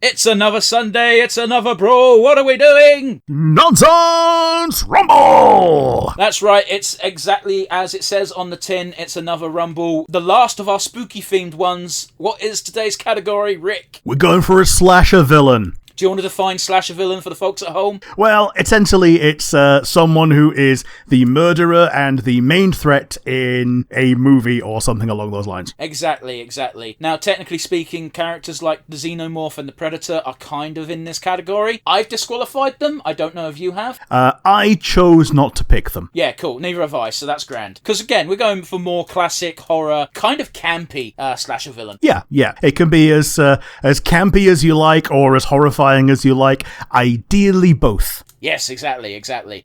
It's another Sunday, it's another brawl, what are we doing? Nonsense Rumble! That's right, it's exactly as it says on the tin, it's another Rumble. The last of our spooky-themed ones. What is today's category, Rick? We're going for a slasher villain. Do you want to define slasher villain for the folks at home? Well, essentially, it's someone who is the murderer and the main threat in a movie or something along those lines. Exactly. Now, technically speaking, characters like the Xenomorph and the Predator are kind of in this category. I've disqualified them. I don't know if you have. I chose not to pick them. Yeah, cool. Neither have I, so that's grand. Because, again, we're going for more classic horror, kind of campy slasher villain. Yeah. It can be as campy as you like or as horrifying as you like. Ideally, both. Yes, exactly.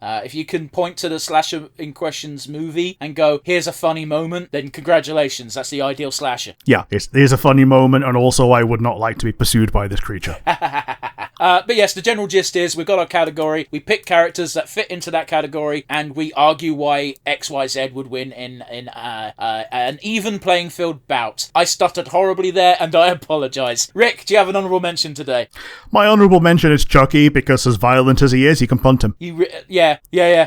If you can point to the slasher in question's movie and go, here's a funny moment, then congratulations, that's the ideal slasher. Yeah, here's a funny moment, and also I would not like to be pursued by this creature. But yes, the general gist is we've got our category, we pick characters that fit into that category, and we argue why XYZ would win in an even playing field bout. I stuttered horribly there, and I apologise. Rick, do you have an honourable mention today? My honourable mention is Chucky, because as violent as he is, you can punt him. Yeah.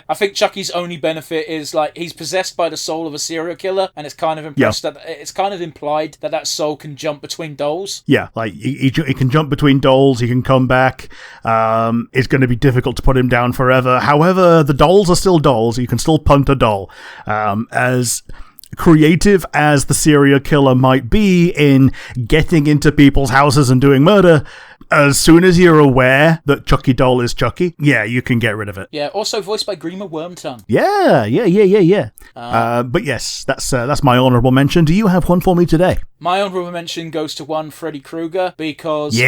I think Chucky's only benefit is, like, he's possessed by the soul of a serial killer, and it's kind of it's kind of implied that soul can jump between dolls. Yeah, like, he can jump between dolls, he can come back. It's going to be difficult to put him down forever. However, the dolls are still dolls. You can still punt a doll. As creative as the serial killer might be in getting into people's houses and doing murder, as soon as you're aware that Chucky doll is Chucky, yeah, you can get rid of it. Yeah, also voiced by Grima Wormtongue. Yeah. But yes, that's my honourable mention. Do you have one for me today? My honourable mention goes to one Freddy Krueger, because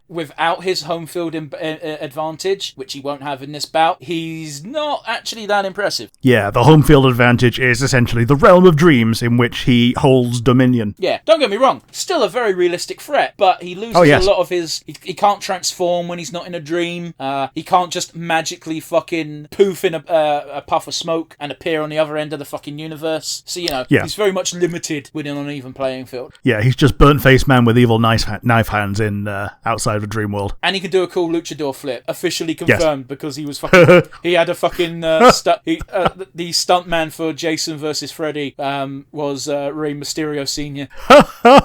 without his home field advantage, which he won't have in this bout, he's not actually that impressive. Yeah, the home field advantage is essentially the realm of dreams in which he holds dominion. Yeah, don't get me wrong, still a very realistic threat, but he loses a lot of his... He can't transform when he's not in a dream. He can't just magically fucking poof in a puff of smoke and appear on the other end of the fucking universe. So, he's very much limited within an even playing field. Yeah, he's just burnt-faced man with evil knife hands in outside of the dream world. And he can do a cool luchador flip, officially confirmed, because he was fucking... he had a fucking... the stuntman for Jason versus Freddy was Rey Mysterio Sr.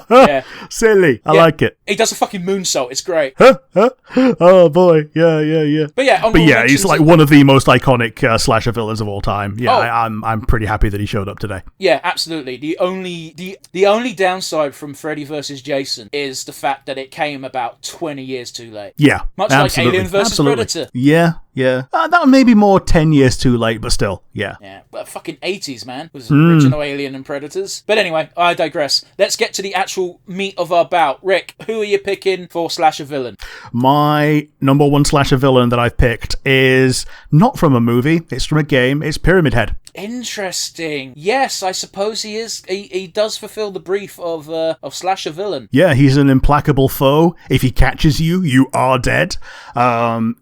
Yeah. Silly. I like it. He does a fucking moonsault. It's great. Oh boy, yeah. But yeah, he's like one of the most iconic slasher villains of all time. Yeah, I'm pretty happy that he showed up today. Yeah, absolutely. The only downside from Freddy vs. Jason is the fact that it came about 20 years too late. Yeah, much like Alien vs. Predator. Yeah. That one may be more 10 years too late, but still, yeah. Yeah, but fucking 80s, man, was the original Alien and Predators. But anyway, I digress. Let's get to the actual meat of our bout. Rick, who are you picking for slasher villain? My number one slasher villain that I've picked is not from a movie, it's from a game, it's Pyramid Head. Interesting. Yes, I suppose he is. He does fulfill the brief of slasher villain. Yeah, he's an implacable foe. If he catches you, you are dead.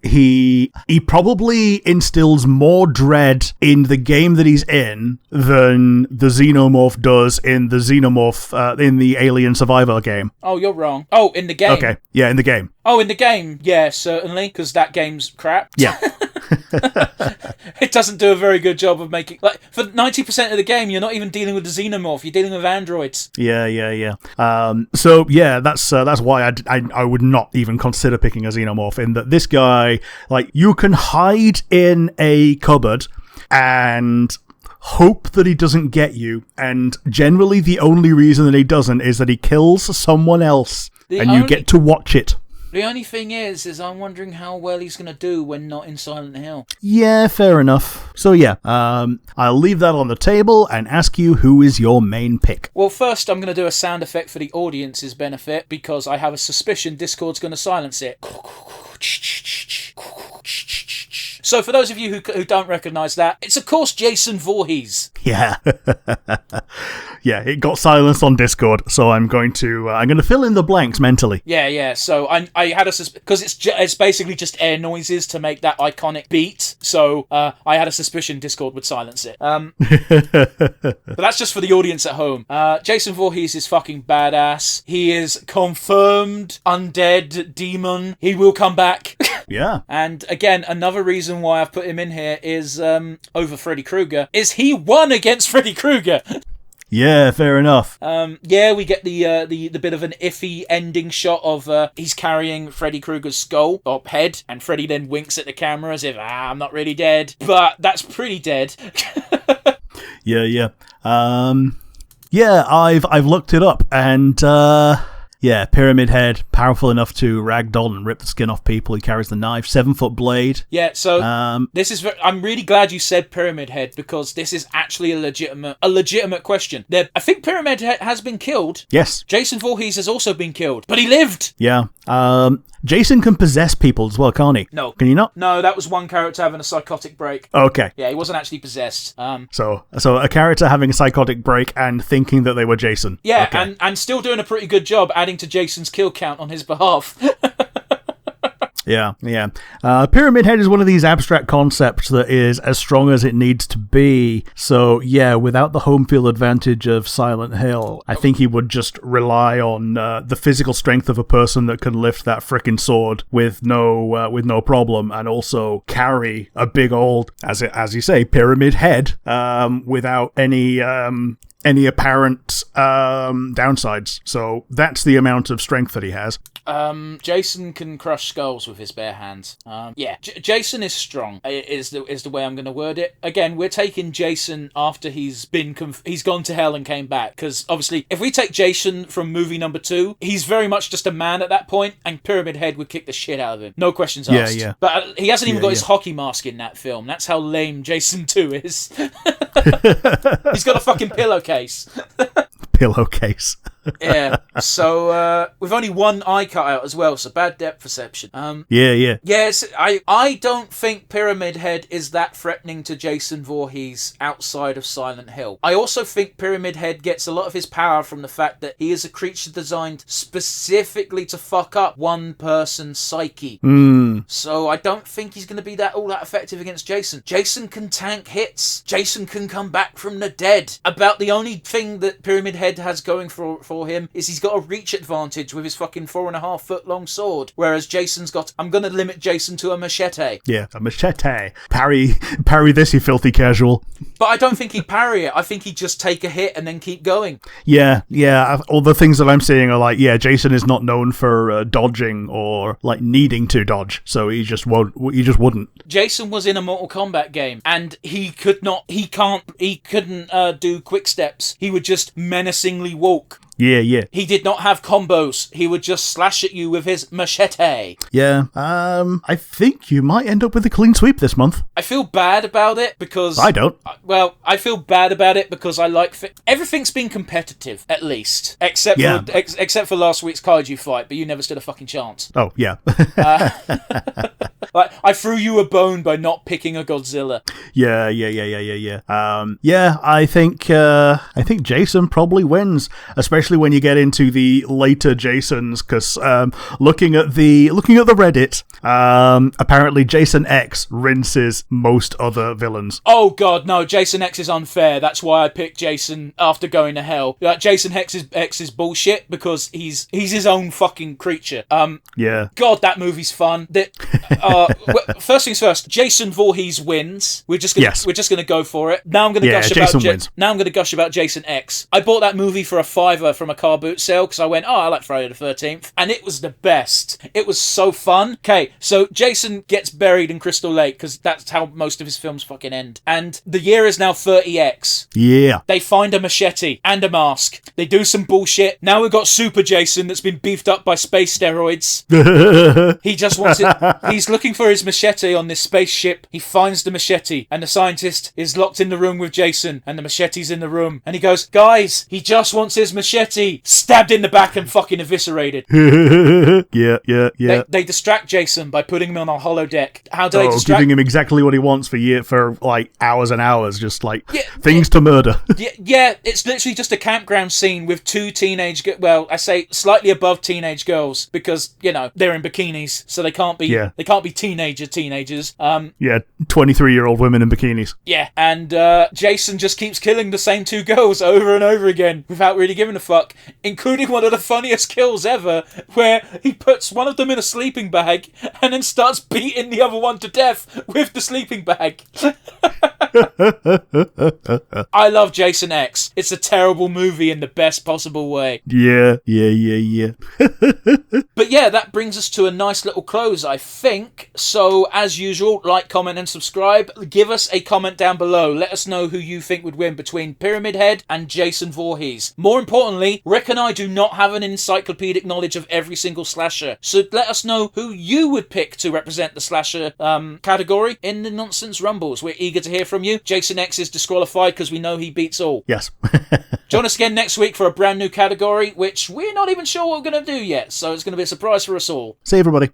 He probably instills more dread in the game that he's in than the Xenomorph does in the Xenomorph in the Alien Survivor game. Oh, you're wrong. Oh, in the game. Okay, yeah, in the game. Oh, in the game. Yeah, certainly, because that game's crap. Yeah. It doesn't do a very good job of making... Like, for 90% of the game, you're not even dealing with the Xenomorph, you're dealing with androids. Yeah. So, yeah, that's why I would not even consider picking a Xenomorph, in that this guy, like, you can hide in a cupboard and hope that he doesn't get you, and generally the only reason that he doesn't is that he kills someone else, you get to watch it. The only thing is I'm wondering how well he's going to do when not in Silent Hill. Yeah, fair enough. So yeah, I'll leave that on the table and ask you, who is your main pick? Well, first I'm going to do a sound effect for the audience's benefit, because I have a suspicion Discord's going to silence it. So for those of you who don't recognise that, it's of course Jason Voorhees. Yeah. Yeah, it got silenced on Discord, so I'm going to fill in the blanks mentally. Yeah. So I had a because it's basically just air noises to make that iconic beat. So I had a suspicion Discord would silence it. But that's just for the audience at home. Jason Voorhees is fucking badass. He is confirmed undead demon. He will come back. Yeah. And again, another reason why I've put him in here is over Freddy Krueger is he won against Freddy Krueger. Yeah, fair enough. We get the bit of an iffy ending shot of he's carrying Freddy Krueger's skull or head, and Freddy then winks at the camera as if I'm not really dead, but that's pretty dead. Yeah. I've looked it up, and yeah, Pyramid Head, powerful enough to ragdoll and rip the skin off people. He carries the knife, 7-foot blade. Yeah, so this is. I'm really glad you said Pyramid Head, because this is actually a legitimate question. I think Pyramid Head has been killed. Yes. Jason Voorhees has also been killed, but he lived. Yeah. Jason can possess people as well, can't he? No. Can he not? No, that was one character having a psychotic break. Okay. Yeah, he wasn't actually possessed. So a character having a psychotic break and thinking that they were Jason. Yeah, okay. and still doing a pretty good job adding to Jason's kill count on his behalf. Yeah. Pyramid Head is one of these abstract concepts that is as strong as it needs to be. So, yeah, without the home field advantage of Silent Hill, I think he would just rely on the physical strength of a person that can lift that frickin' sword with no problem, and also carry a big old, as you say, Pyramid Head without any apparent downsides. So that's the amount of strength that he has. Jason can crush skulls with his bare hands. Jason is strong, is the way I'm going to word it. Again, we're taking Jason after he's gone to hell and came back, because obviously if we take Jason from movie number 2, he's very much just a man at that point, and Pyramid Head would kick the shit out of him. No questions asked. Yeah. But he hasn't even got his hockey mask in that film. That's how lame Jason 2 is. He's got a fucking pillowcase. Pillowcase. Yeah. So with only one eye cut out as well, so bad depth perception. Yeah. Yes, I don't think Pyramid Head is that threatening to Jason Voorhees outside of Silent Hill. I also think Pyramid Head gets a lot of his power from the fact that he is a creature designed specifically to fuck up one person's psyche. So I don't think he's going to be all that effective against Jason. Jason can tank hits. Jason can come back from the dead. About the only thing that Pyramid Head has going for him is he's got a reach advantage with his fucking 4.5 foot long sword, whereas Jason's got, I'm going to limit Jason to a machete. Yeah, a machete. Parry this, you filthy casual. But I don't think he'd parry it. I think he'd just take a hit and then keep going. Yeah. All the things that I'm seeing are like, Jason is not known for dodging or like needing to dodge, so he just wouldn't. Jason was in a Mortal Kombat game, and he couldn't do quick steps. He would just menacingly walk. Yeah. He did not have combos. He would just slash at you with his machete. Yeah. I think you might end up with a clean sweep this month. I feel bad about it because... I don't. Well, I feel bad about it because I like... Everything's been competitive, at least. Except for last week's kaiju fight, but you never stood a fucking chance. Oh, yeah. Like, I threw you a bone by not picking a Godzilla. Yeah. I think Jason probably wins, especially when you get into the later Jasons, because looking at the Reddit, apparently Jason X rinses most other villains. Oh god, no, Jason X is unfair. That's why I picked Jason after going to hell. Jason X is bullshit because he's his own fucking creature. Yeah. God, that movie's fun. First things first, Jason Voorhees wins. We're just gonna go for it. Now I'm gonna gush about Jason X. I bought that movie for a $5 from a car boot sale because I went, I like Friday the 13th, and it was the best. It was so fun. Okay, so Jason gets buried in Crystal Lake because that's how most of his films fucking end. And the year is now 30X. Yeah. They find a machete and a mask. They do some bullshit. Now we've got Super Jason that's been beefed up by space steroids. He just wants it. He's looking for his machete on this spaceship. He finds the machete, and the scientist is locked in the room with Jason, and the machete's in the room. And he goes, guys, he just wants his machete. Stabbed in the back and fucking eviscerated. Yeah. They distract Jason by putting him on a holodeck. How do they distract? Giving him exactly what he wants for like hours and hours, just like things to murder. Yeah, it's literally just a campground scene with two teenage, I say slightly above teenage girls, because they're in bikinis, so they can't be teenagers. 23-year-old women in bikinis. Yeah, and Jason just keeps killing the same two girls over and over again without really giving a fuck, including one of the funniest kills ever, where he puts one of them in a sleeping bag and then starts beating the other one to death with the sleeping bag. I love Jason X. It's a terrible movie in the best possible way. Yeah. But yeah, that brings us to a nice little close, I think. So, as usual, like, comment, and subscribe. Give us a comment down below. Let us know who you think would win between Pyramid Head and Jason Voorhees. More importantly, Rick and I do not have an encyclopedic knowledge of every single slasher. So let us know who you would pick to represent the slasher category in the Nonsense Rumbles. We're eager to hear from you. Jason X is disqualified because we know he beats all. Yes. Join us again next week for a brand new category, which we're not even sure what we're going to do yet. So it's going to be a surprise for us all. See everybody.